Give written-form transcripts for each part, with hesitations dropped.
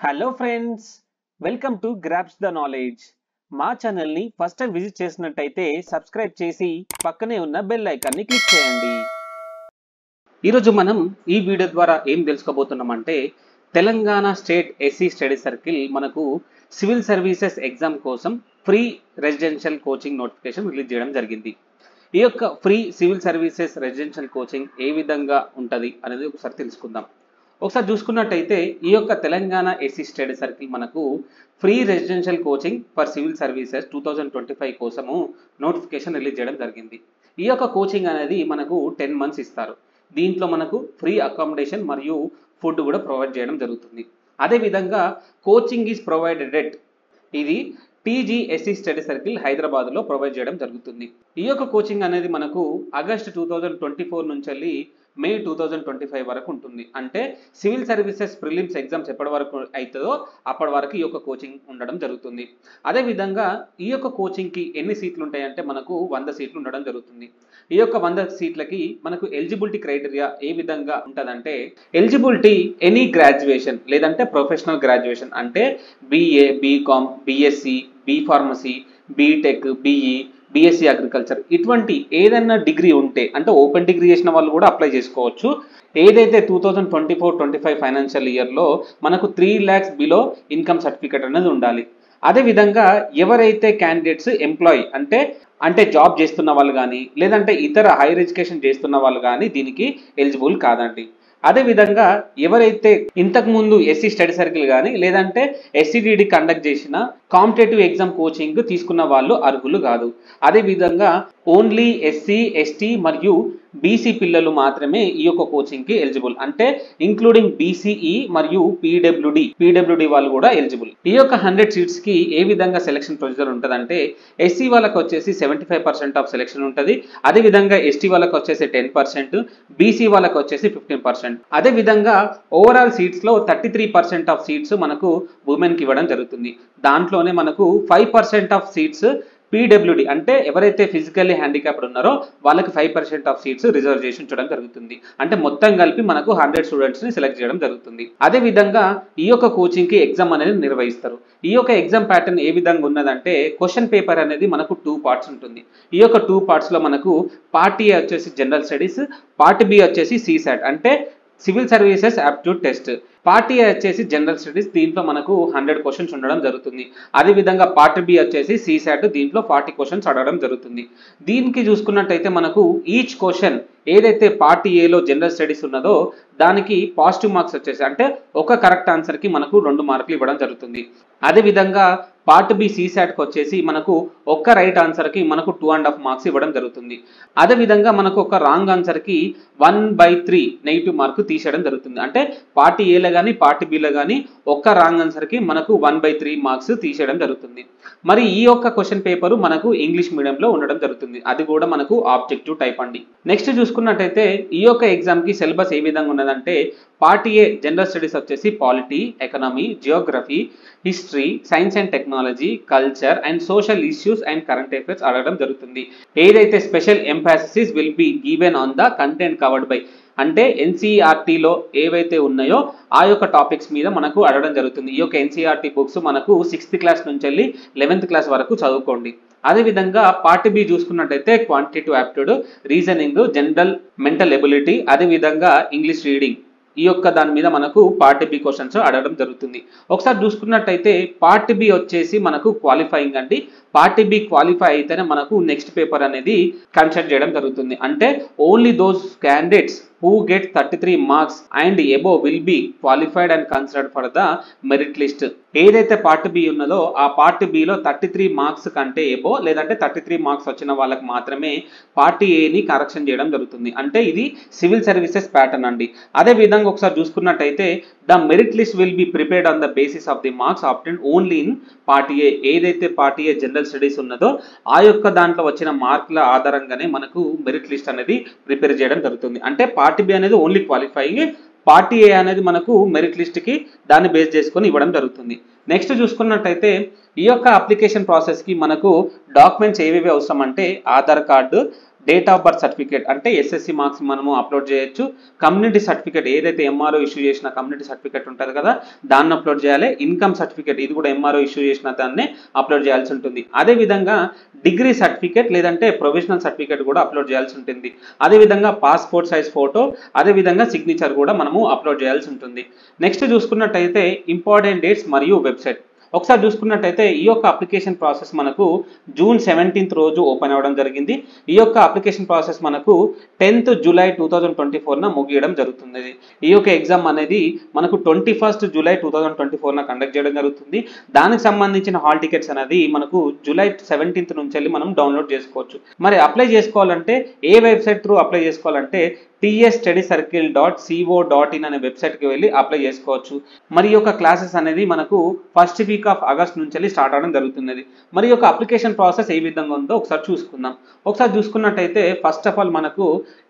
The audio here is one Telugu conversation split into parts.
Hello friends, welcome to grabs the knowledge. మా ఛానల్ని ఫస్ట్ టైం విజిట్ చేసినట్టయితే సబ్స్క్రైబ్ చేసి పక్కనే ఉన్న బెల్ ఐకాన్ని క్లిక్ చేయండి. ఈరోజు మనం ఈ వీడియో ద్వారా ఏం తెలుసుకోబోతున్నామంటే Telangana state SC study circle మనకు సివిల్ సర్వీసెస్ ఎగ్జామ్ కోసం free residential coaching notification release చేయడం జరిగింది. ఈ యొక్క free civil services residential coaching ఏ విధంగా ఉంటుంది అనేది ఒకసారి తెలుసుకుందాం. ఒకసారి చూసుకున్నట్టయితే ఈ యొక్క తెలంగాణ ఎస్సీ స్టడీ సర్కిల్ మనకు free residential coaching for civil services 2025 కోసము నోటిఫికేషన్ రిలీజ్ చేయడం జరిగింది. ఈ యొక్క కోచింగ్ అనేది మనకు 10 months ఇస్తారు. దీంట్లో మనకు ఫ్రీ అకామిడేషన్ మరియు ఫుడ్ కూడా ప్రొవైడ్ చేయడం జరుగుతుంది. అదేవిధంగా కోచింగ్ ఈజ్ ప్రొవైడెడ్ ఎట్ ఇది టీజీఎస్సీ స్టడీ సర్కిల్ హైదరాబాద్లో ప్రొవైడ్ చేయడం జరుగుతుంది. ఈ యొక్క కోచింగ్ అనేది మనకు ఆగస్టు 2024 నుంచి వెళ్ళి మే 2025 వరకు ఉంటుంది. అంటే సివిల్ సర్వీసెస్ ప్రిలిమ్స్ ఎగ్జామ్స్ ఎప్పటి వరకు అవుతుందో అప్పటి వరకు ఈ యొక్క కోచింగ్ ఉండడం జరుగుతుంది. అదేవిధంగా ఈ యొక్క కోచింగ్కి ఎన్ని సీట్లు ఉంటాయంటే మనకు 100 సీట్లు ఉండడం జరుగుతుంది. ఈ యొక్క 100 సీట్లకి మనకు ఎలిజిబిలిటీ క్రైటీరియా ఏ విధంగా ఉంటుందంటే ఎలిజిబిలిటీ ఎనీ గ్రాడ్యుయేషన్ లేదంటే ప్రొఫెషనల్ గ్రాడ్యుయేషన్ అంటే BA, BCom, BSc, B pharmacy, BTech, BE, BSc agriculture ఇటువంటి ఏదైనా డిగ్రీ ఉంటే అంటే ఓపెన్ డిగ్రీ చేసిన వాళ్ళు కూడా అప్లై చేసుకోవచ్చు. ఏదైతే 2024-25 ఫైనాన్షియల్ ఇయర్లో మనకు 3 lakhs బిలో ఇన్కమ్ సర్టిఫికేట్ అనేది ఉండాలి. అదేవిధంగా ఎవరైతే క్యాండిడేట్స్ ఎంప్లాయీ అంటే జాబ్ చేస్తున్న వాళ్ళు కానీ లేదంటే ఇతర హైయర్ ఎడ్యుకేషన్ చేస్తున్న వాళ్ళు కానీ దీనికి ఎలిజిబుల్ కాదండి. అదేవిధంగా ఎవరైతే ఇంతకుముందు ఎస్సీ స్టడీ సర్కిల్ కానీ లేదంటే ఎస్సీడీడీ కండక్ట్ చేసిన కాంపిటేటివ్ ఎగ్జామ్ కోచింగ్ తీసుకున్న వాళ్ళు అర్హులు కాదు. అదేవిధంగా ఓన్లీ ఎస్సీ, ఎస్టీ మరియు బీసీ పిల్లలు మాత్రమే ఈ యొక్క కోచింగ్కి ఎలిజిబుల్. అంటే ఇంక్లూడింగ్ బీసీఈ మరియు పీడబ్ల్యూడి వాళ్ళు కూడా ఎలిజిబుల్. ఈ యొక్క 100 సీట్స్కి ఏ విధంగా సెలక్షన్ ప్రొసీజర్ ఉంటుందంటే ఎస్సీ వాళ్ళకి వచ్చేసి 75% ఆఫ్ సెలక్షన్ ఉంటుంది. అదేవిధంగా ఎస్టీ వాళ్ళకి వచ్చేసి 10%, బీసీ వాళ్ళకి వచ్చేసి 15%. అదేవిధంగా ఓవరాల్ సీట్స్లో 33% ఆఫ్ సీట్స్ మనకు ఉమెన్కి ఇవ్వడం జరుగుతుంది. దాంట్లోనే మనకు 5% ఆఫ్ సీట్స్ పీడబ్ల్యూడి అంటే ఎవరైతే ఫిజికల్లీ హ్యాండిక్యాప్డ్ ఉన్నారో వాళ్ళకి 5% ఆఫ్ సీట్స్ రిజర్వేషన్ చేయడం జరుగుతుంది. అంటే మొత్తం కలిపి మనకు 100 స్టూడెంట్స్ని సెలెక్ట్ చేయడం జరుగుతుంది. అదేవిధంగా ఈ యొక్క కోచింగ్కి ఎగ్జామ్ అనేది నిర్వహిస్తారు. ఈ యొక్క ఎగ్జామ్ ప్యాటర్న్ ఏ విధంగా ఉన్నదంటే క్వశ్చన్ పేపర్ అనేది మనకు 2 parts ఉంటుంది. ఈ యొక్క 2 partsలో మనకు పార్ట్ ఏ వచ్చేసి జనరల్ స్టడీస్, పార్ట్ బి వచ్చేసి సిసాట్ అంటే civil services aptitude test. Part A వచ్చేసి జనరల్ స్టడీస్, దీంట్లో మనకు 100 క్వశ్చన్స్ ఉండడం జరుగుతుంది. అదేవిధంగా పార్ట్ బి వచ్చేసి సిసాట్, దీంట్లో 40 క్వశ్చన్స్ అడగడం జరుగుతుంది. దీనికి చూసుకున్నట్టయితే మనకు ఈచ్ క్వశ్చన్ ఏదైతే పార్ట్ ఏలో జనరల్ స్టడీస్ ఉన్నదో దానికి పాజిటివ్ మార్క్స్ వచ్చేసి అంటే ఒక కరెక్ట్ ఆన్సర్కి మనకు 2 మార్కులు ఇవ్వడం జరుగుతుంది. అదేవిధంగా పార్ట్ బి సిసాట్కి వచ్చేసి మనకు ఒక్క రైట్ ఆన్సర్కి మనకు 2.5 మార్క్స్ ఇవ్వడం జరుగుతుంది. అదేవిధంగా మనకు ఒక రాంగ్ ఆన్సర్కి 1/3 నెగిటివ్ మార్కు తీసేయడం జరుగుతుంది. అంటే పార్ట్ ఏలో కానీ పార్ట్ బిలో కానీ ఒక్క రాంగ్ ఆన్సర్కి మనకు 1/3 మార్క్స్ తీసేయడం జరుగుతుంది. మరి ఈ యొక్క క్వశ్చన్ పేపర్ మనకు ఇంగ్లీష్ మీడియంలో ఉండడం జరుగుతుంది. అది కూడా మనకు ఆబ్జెక్టివ్ టైప్ అండి. నెక్స్ట్ చూసుకున్నట్టయితే ఈ యొక్క ఎగ్జామ్కి సిలబస్ ఏ విధంగా ఉన్నదంటే పార్ట్ ఏ జనరల్ స్టడీస్ వచ్చేసి polity, economy, Geography, history, science and technology, culture and social issues and current affairs అడగడం జరుగుతుంది. ఏదైతే special emphasis will be given on the content covered by అంటే ఎన్సీఆర్టీలో ఏవైతే ఉన్నాయో ఆ యొక్క టాపిక్స్ మీద మనకు అడగడం జరుగుతుంది. ఈ యొక్క ఎన్సీఆర్టీ బుక్స్ మనకు 6th క్లాస్ నుంచి వెళ్ళి 11th క్లాస్ వరకు చదువుకోండి. అదేవిధంగా పార్ట్ బి చూసుకున్నట్టయితే quantitative aptitude, reasoning, general mental ability, అదేవిధంగా ఇంగ్లీష్ రీడింగ్ ఈ యొక్క దాని మీద మనకు పార్ట్ బి క్వశ్చన్స్ అడగడం జరుగుతుంది. ఒకసారి చూసుకున్నట్టయితే పార్ట్ బి వచ్చేసి మనకు క్వాలిఫైయింగ్ అండి. పార్ట్ బి క్వాలిఫై అయితేనే మనకు నెక్స్ట్ పేపర్ అనేది కన్సిడర్ చేయడం జరుగుతుంది. అంటే only those candidates who get 33 marks and above will be qualified and considered for the merit list. ఏదైతే పార్ట్ బి ఉన్నదో ఆ పార్ట్ బిలో 33 మార్క్స్ కంటే ఎబో లేదంటే 33 మార్క్స్ వచ్చిన వాళ్ళకి మాత్రమే పార్ట్ ఏని కరెక్షన్ చేయడం జరుగుతుంది. అంటే ఇది సివిల్ సర్వీసెస్ ప్యాటర్న్ అండి. అదే విధంగా ఒకసారి చూసుకున్నట్టయితే the merit list will be prepared on the basis of the marks obtained only in part A. ఏదైతే పార్ట్ ఏ జనరల్ స్టడీస్ ఉన్నదో ఆ యొక్క దాంట్లో వచ్చిన మార్కుల ఆధారంగానే మనకు మెరిట్ లిస్ట్ అనేది ప్రిపేర్ చేయడం జరుగుతుంది. అంటే పార్ట్ బి అనేది ఓన్లీ క్వాలిఫైయింగ్, పార్ట్ ఏ అనేది మనకు మెరిట్ లిస్ట్కి దాన్ని బేస్ చేసుకొని ఇవ్వడం జరుగుతుంది. నెక్స్ట్ చూసుకున్నట్టయితే ఈ యొక్క అప్లికేషన్ ప్రాసెస్కి మనకు డాక్యుమెంట్స్ ఏవేవి అవసరం అంటే Aadhaar card, date of birth certificate అంటే ఎస్ఎస్సి మార్క్స్ మనము అప్లోడ్ చేయొచ్చు. కమ్యూనిటీ సర్టిఫికేట్ ఏదైతే ఎంఆర్ఓ ఇష్యూ చేసిన కమ్యూనిటీ సర్టిఫికేట్ ఉంటుంది కదా దాన్ని అప్లోడ్ చేయాలి. ఇన్కమ్ సర్టిఫికేట్ ఇది కూడా ఎంఆర్ఓ ఇష్యూ చేసిన దాన్ని అప్లోడ్ చేయాల్సి ఉంటుంది. అదేవిధంగా డిగ్రీ సర్టిఫికేట్ లేదంటే ప్రొవిజనల్ సర్టిఫికేట్ కూడా అప్లోడ్ చేయాల్సి ఉంటుంది. అదేవిధంగా పాస్పోర్ట్ సైజ్ ఫోటో, అదేవిధంగా సిగ్నేచర్ కూడా మనము అప్లోడ్ చేయాల్సి ఉంటుంది. నెక్స్ట్ చూసుకున్నట్టయితే ఇంపార్టెంట్ డేట్స్ మరియు వెబ్సైట్. ఒకసారి చూసుకున్నట్టయితే ఈ యొక్క అప్లికేషన్ ప్రాసెస్ మనకు జూన్ 17th రోజు ఓపెన్ అవ్వడం జరిగింది. ఈ యొక్క అప్లికేషన్ ప్రాసెస్ మనకు 10th జూలై 2024 ముగియడం జరుగుతుంది. ఈ యొక్క ఎగ్జామ్ అనేది మనకు 21st జూలై 2024 కండక్ట్ చేయడం జరుగుతుంది. దానికి సంబంధించిన హాల్ టికెట్స్ అనేది మనకు జూలై 17th నుంచి వెళ్ళి మనం డౌన్లోడ్ చేసుకోవచ్చు. మరి అప్లై చేసుకోవాలంటే ఏ వెబ్సైట్ త్రూ అప్లై చేసుకోవాలంటే tsstudycircle.co.in అనే వెబ్సైట్కి వెళ్ళి అప్లై చేసుకోవచ్చు. మరి ఈ యొక్క క్లాసెస్ అనేది మనకు ఫస్ట్ వీక్ ఆఫ్ ఆగస్ట్ నుంచి వెళ్ళి స్టార్ట్ అవడం జరుగుతున్నది. మరి ఈ యొక్క అప్లికేషన్ ప్రాసెస్ ఏ విధంగా ఉందో ఒకసారి చూసుకుందాం. ఒకసారి చూసుకున్నట్టయితే ఫస్ట్ ఆఫ్ ఆల్ మనకు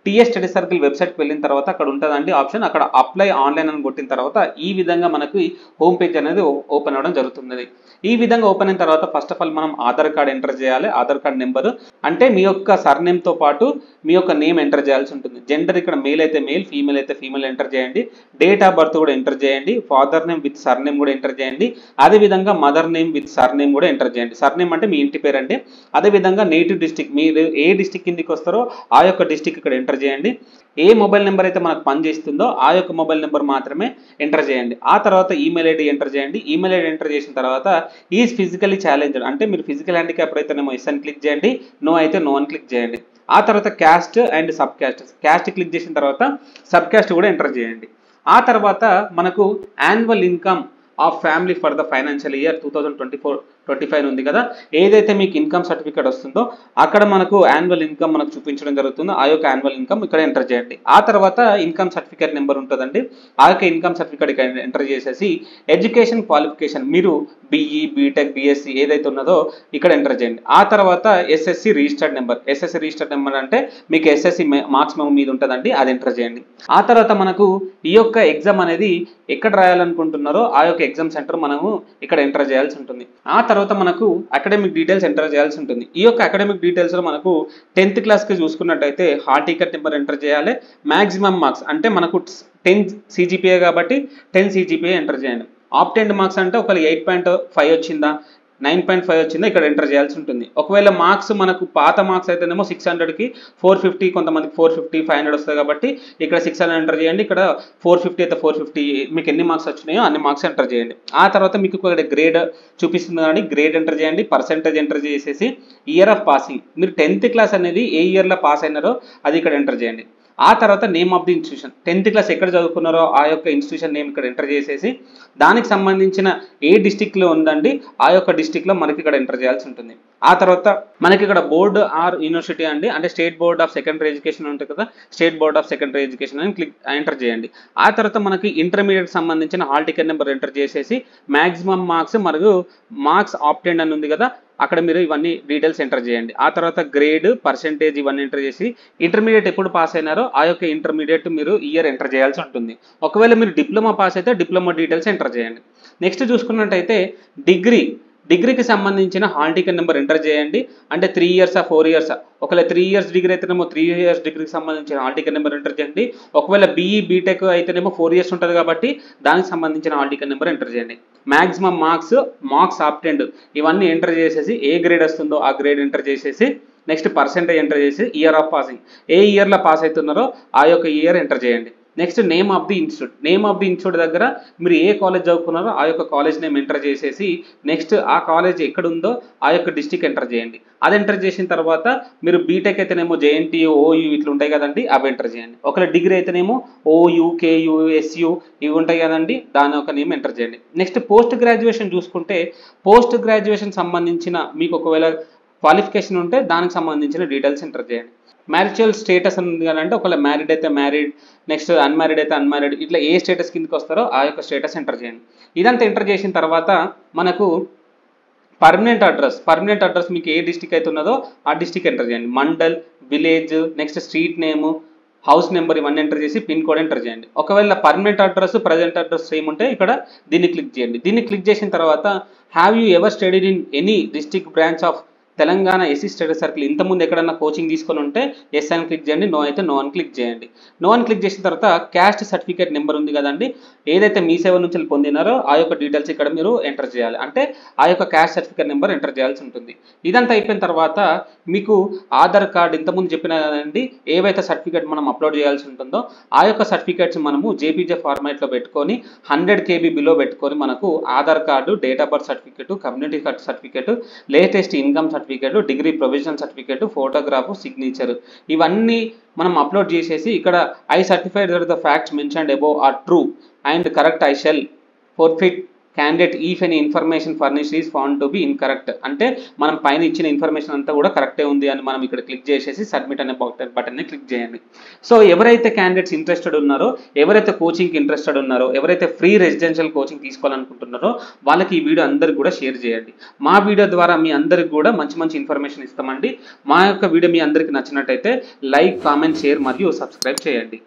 టీఎస్ స్టడీ సర్కిల్ వెబ్సైట్కి వెళ్ళిన తర్వాత అక్కడ ఉంటుందండి ఆప్షన్, అక్కడ అప్లై ఆన్లైన్ అని కొట్టిన తర్వాత ఈ విధంగా మనకు హోమ్ పేజ్ అనేది ఓపెన్ అవ్వడం జరుగుతున్నది. ఈ విధంగా ఓపెన్ అయిన తర్వాత ఫస్ట్ ఆఫ్ ఆల్ మనం ఆధార్ కార్డ్ ఎంటర్ చేయాలి. ఆధార్ కార్డ్ నెంబర్ అంటే మీ యొక్క సర్నేమ్తో పాటు మీ యొక్క నేమ్ ఎంటర్ చేయాల్సి ఉంటుంది. జెండర్ ఇక్కడ మేల్ అయితే మేల్, ఫీమేల్ అయితే ఫీమేల్ ఎంటర్ చేయండి. డేట్ ఆఫ్ బర్త్ కూడా ఎంటర్ చేయండి. ఫాదర్ నేమ్ విత్ సర్నేమ్ కూడా ఎంటర్ చేయండి. అదేవిధంగా మదర్ నేమ్ విత్ సర్నేమ్ కూడా ఎంటర్ చేయండి. సర్నేమ్ అంటే మీ ఇంటి పేరు అండి. అదేవిధంగా నేటివ్ డిస్టిక్, మీరు ఏ డిస్టిక్ కిందకి వస్తారో ఆ యొక్క డిస్టిక్ ఇక్కడ ఎంటర్ చేయండి. ఏ మొబైల్ నెంబర్ అయితే మనకు పనిచేస్తుందో ఆ యొక్క మొబైల్ నెంబర్ మాత్రమే ఎంటర్ చేయండి. ఆ తర్వాత ఈమెయిల్ ఐడి ఎంటర్ చేయండి. ఈమెయిల్ ఐడి ఎంటర్ చేసిన తర్వాత ఈజ్ ఫిజికలీ ఛాలెంజ్డ్ అంటే మీరు ఫిజికల్ హ్యాండిక్యాప్ అయితేనేమో ఎస్ అని క్లిక్ చేయండి, నో అయితే నో అని క్లిక్ చేయండి. ఆ తర్వాత caste and sub caste, caste click చేసిన తర్వాత సబ్ క్యాస్ట్ కూడా ఎంటర్ చేయండి. ఆ తర్వాత మనకు annual income of family for the financial year 2024-25 ఉంది కదా, ఏదైతే మీకు ఇన్కమ్ సర్టిఫికేట్ వస్తుందో అక్కడ మనకు యాన్యువల్ ఇన్కమ్ మనకు చూపించడం జరుగుతుందో ఆ యొక్క యాన్యువల్ ఇన్కమ్ ఇక్కడ ఎంటర్ చేయండి. ఆ తర్వాత ఇన్కమ్ సర్టిఫికేట్ నెంబర్ ఉంటుందండి, ఆ యొక్క ఇన్కమ్ సర్టిఫికేట్ ఇక్కడ ఎంటర్ చేసేసి ఎడ్యుకేషన్ క్వాలిఫికేషన్ మీరు బీఈ, బీటెక్, బీఎస్సీ ఏదైతే ఉన్నదో ఇక్కడ ఎంటర్ చేయండి. ఆ తర్వాత SSC registered number, SSC registered number అంటే మీకు ఎస్ఎస్సి మార్క్స్ మెమో మీద ఉంటుందండి, అది ఎంటర్ చేయండి. ఆ తర్వాత మనకు ఈ యొక్క ఎగ్జామ్ అనేది ఎక్కడ రాయాలనుకుంటున్నారో ఆ యొక్క ఎగ్జామ్ సెంటర్ మనము ఇక్కడ ఎంటర్ చేయాల్సి ఉంటుంది. ఆ తర్వాత మనకు అకాడమిక్ డీటెయిల్స్ ఎంటర్ చేయాల్సి ఉంటుంది. ఈ యొక్క అకాడమిక్ డీటెయిల్స్ లో మనకు 10th క్లాస్కి చూసుకున్నట్టయితే హాల్ టికెట్ నెంబర్ ఎంటర్ చేయాలి. మాక్సిమం మార్క్స్ అంటే మనకు 10 CGPA కాబట్టి 10 CGPA ఎంటర్ చేయండి. ఆప్టెండ్ మార్క్స్ అంటే ఒకవేళ 8.5 వచ్చిందా 9.5 వచ్చిందా ఇక్కడ ఎంటర్ చేయాల్సి ఉంటుంది. ఒకవేళ మార్క్స్ మనకు పాత మార్క్స్ అయితేనేమో 600కి 450, కొంతమందికి 450, 500 వస్తాయి కాబట్టి ఇక్కడ 600 ఎంటర్ చేయండి. ఇక్కడ 450 అయితే 450 మీకు ఎన్ని మార్క్స్ వచ్చినాయో అన్ని మార్క్స్ ఎంటర్ చేయండి. ఆ తర్వాత మీకు ఇక్కడ గ్రేడ్ చూపిస్తుంది కానీ గ్రేడ్ ఎంటర్ చేయండి. పర్సెంటేజ్ ఎంటర్ చేసేసి ఇయర్ ఆఫ్ పాసింగ్, మీరు 10th క్లాస్ అనేది ఏ ఇయర్లో పాస్ అయినారో అది ఇక్కడ ఎంటర్ చేయండి. ఆ తర్వాత name of the institution, 10th class ఎక్కడ చదువుకున్నారో ఆ యొక్క ఇన్స్టిట్యూషన్ నేమ్ ఇక్కడ ఎంటర్ చేసేసి దానికి సంబంధించిన ఏ డిస్టిక్లో ఉందండి ఆ యొక్క డిస్టిక్లో మనకి ఇక్కడ ఎంటర్ చేయాల్సి ఉంటుంది. ఆ తర్వాత మనకి ఇక్కడ బోర్డు ఆర్ యూనివర్సిటీ అండి, అంటే state board of secondary education ఉంటుంది కదా, state board of secondary education అని ఎంటర్ చేయండి. ఆ తర్వాత మనకి ఇంటర్మీడియట్ సంబంధించిన హాల్ టికెట్ నెంబర్ ఎంటర్ చేసేసి మ్యాక్సిమం మార్క్స్ మరియు మార్క్స్ ఆప్టెండ్ అని ఉంది కదా అక్కడ మీరు ఇవన్నీ డీటెయిల్స్ ఎంటర్ చేయండి. ఆ తర్వాత గ్రేడ్, పర్సెంటేజ్ ఇవన్నీ ఎంటర్ చేసి ఇంటర్మీడియట్ ఎప్పుడు పాస్ అయినారో ఆ యొక్క ఇంటర్మీడియట్ మీరు ఇయర్ ఎంటర్ చేయాల్సి ఉంటుంది. ఒకవేళ మీరు డిప్లొమా పాస్ అయితే డిప్లొమా డీటెయిల్స్ ఎంటర్ చేయండి. నెక్స్ట్ చూసుకున్నట్టయితే డిగ్రీకి సంబంధించిన హాల్ టికెట్ నెంబర్ ఎంటర్ చేయండి. అంటే 3 years 4 years, ఒకవేళ 3 years డిగ్రీ అయితేనేమో 3 years డిగ్రీకి సంబంధించిన హాల్ టికెట్ నెంబర్ ఎంటర్ చేయండి. ఒకవేళ బీఈ, బీటెక్ అయితేనేమో 4 years ఉంటుంది కాబట్టి దానికి సంబంధించిన హాల్ టికెట్ నెంబర్ ఎంటర్ చేయండి. మ్యాక్సిమం మార్క్స్ ఆప్టెండ్ ఇవన్నీ ఎంటర్ చేసేసి ఏ గ్రేడ్ వస్తుందో ఆ గ్రేడ్ ఎంటర్ చేసేసి నెక్స్ట్ పర్సెంటేజ్ ఎంటర్ చేసి ఇయర్ ఆఫ్ పాసింగ్ ఏ ఇయర్లో పాస్ అవుతున్నారో ఆ యొక్క ఇయర్ ఎంటర్ చేయండి. Next name of the institute, name of the institute దగ్గర మీరు ఏ కాలేజ్ చదువుకున్నారో ఆ యొక్క కాలేజ్ నేమ్ ఎంటర్ చేసేసి నెక్స్ట్ ఆ కాలేజ్ ఎక్కడ ఉందో ఆ యొక్క డిస్టిక్ ఎంటర్ చేయండి. అది ఎంటర్ చేసిన తర్వాత మీరు బీటెక్ అయితేనేమో జేఎన్టీయూ, ఓయూ ఇట్లా ఉంటాయి కదండి అవి ఎంటర్ చేయండి. ఒకవేళ డిగ్రీ అయితేనేమో ఓయూ, కేయూ, ఎస్యూ ఇవి ఉంటాయి కదండి దాని ఒక నేమ్ ఎంటర్ చేయండి. నెక్స్ట్ పోస్ట్ గ్రాడ్యుయేషన్ చూసుకుంటే పోస్ట్ గ్రాడ్యుయేషన్ సంబంధించిన మీకు ఒకవేళ క్వాలిఫికేషన్ ఉంటే దానికి సంబంధించిన డీటెయిల్స్ ఎంటర్ చేయండి. మ్యారిటల్ స్టేటస్ అని ఉంది కదంటే ఒకవేళ మ్యారీడ్ అయితే మ్యారీడ్, నెక్స్ట్ అన్మ్యారీడ్ అయితే అన్మ్యారీడ్, ఇట్లా ఏ స్టేటస్ కిందకి వస్తారో ఆ యొక్క స్టేటస్ ఎంటర్ చేయండి. ఇదంతా ఎంటర్ చేసిన తర్వాత మనకు పర్మనెంట్ అడ్రస్ మీకు ఏ డిస్టిక్ అయితే ఉన్నదో ఆ డిస్టిక్ ఎంటర్ చేయండి. మండల్, విలేజ్, నెక్స్ట్ స్ట్రీట్ నేము, హౌస్ నెంబర్ ఇవన్నీ ఎంటర్ చేసి పిన్ కోడ్ ఎంటర్ చేయండి. ఒకవేళ permanent address, present address same ఉంటే ఇక్కడ దీన్ని క్లిక్ చేయండి. దీన్ని క్లిక్ చేసిన తర్వాత have you ever studied in any district branch of Telangana SC status circle ఇంతకుముందు ఎక్కడన్నా కోచింగ్ తీసుకొని ఉంటే ఎస్ అని క్లిక్ చేయండి, నో అయితే నో అని క్లిక్ చేయండి. నో అని క్లిక్ చేసిన తర్వాత క్యాస్ట్ సర్టిఫికేట్ నెంబర్ ఉంది కదండి, ఏదైతే మీ సేవ నుంచి పొందినారో ఆ యొక్క డీటెయిల్స్ ఇక్కడ మీరు ఎంటర్ చేయాలి. అంటే ఆ యొక్క క్యాస్ట్ సర్టిఫికేట్ నెంబర్ ఎంటర్ చేయాల్సి ఉంటుంది. ఇదంతా అయిపోయిన తర్వాత మీకు ఆధార్ కార్డ్ ఇంతకుముందు చెప్పిన కదండి, ఏవైతే సర్టిఫికేట్ మనం అప్లోడ్ చేయాల్సి ఉంటుందో ఆ యొక్క సర్టిఫికేట్స్ మనము జేపీజే ఫార్మాట్లో పెట్టుకొని 100 KB బిలో పెట్టుకొని మనకు Aadhaar card, date of birth certificate, community card certificate, latest income certificate, degree provisional certificate, photograph, signature ఇవన్నీ మనం అప్లోడ్ చేసేసి ఇక్కడ I certified that the facts mentioned above are true and correct, I shall forfeit candidate if any information furnished is found to be incorrect. అంటే మనం పైన ఇచ్చిన ఇన్ఫర్మేషన్ అంతా కూడా కరెక్టే ఉంది అని మనం ఇక్కడ క్లిక్ చేసేసి సబ్మిట్ అనే బటన్ని క్లిక్ చేయండి. సో ఎవరైతే క్యాండిడేట్స్ ఇంట్రెస్టెడ్ ఉన్నారో, ఎవరైతే కోచింగ్కి ఇంట్రెస్టెడ్ ఉన్నారో, ఎవరైతే ఫ్రీ రెసిడెన్షియల్ కోచింగ్ తీసుకోవాలనుకుంటున్నారో వాళ్ళకి ఈ వీడియో అందరికి కూడా షేర్ చేయండి. మా వీడియో ద్వారా మీ అందరికి కూడా మంచి మంచి ఇన్ఫర్మేషన్ ఇస్తామండి. మా యొక్క వీడియో మీ అందరికి నచ్చినట్టయితే లైక్, కామెంట్, షేర్ మరియు సబ్స్క్రైబ్ చేయండి.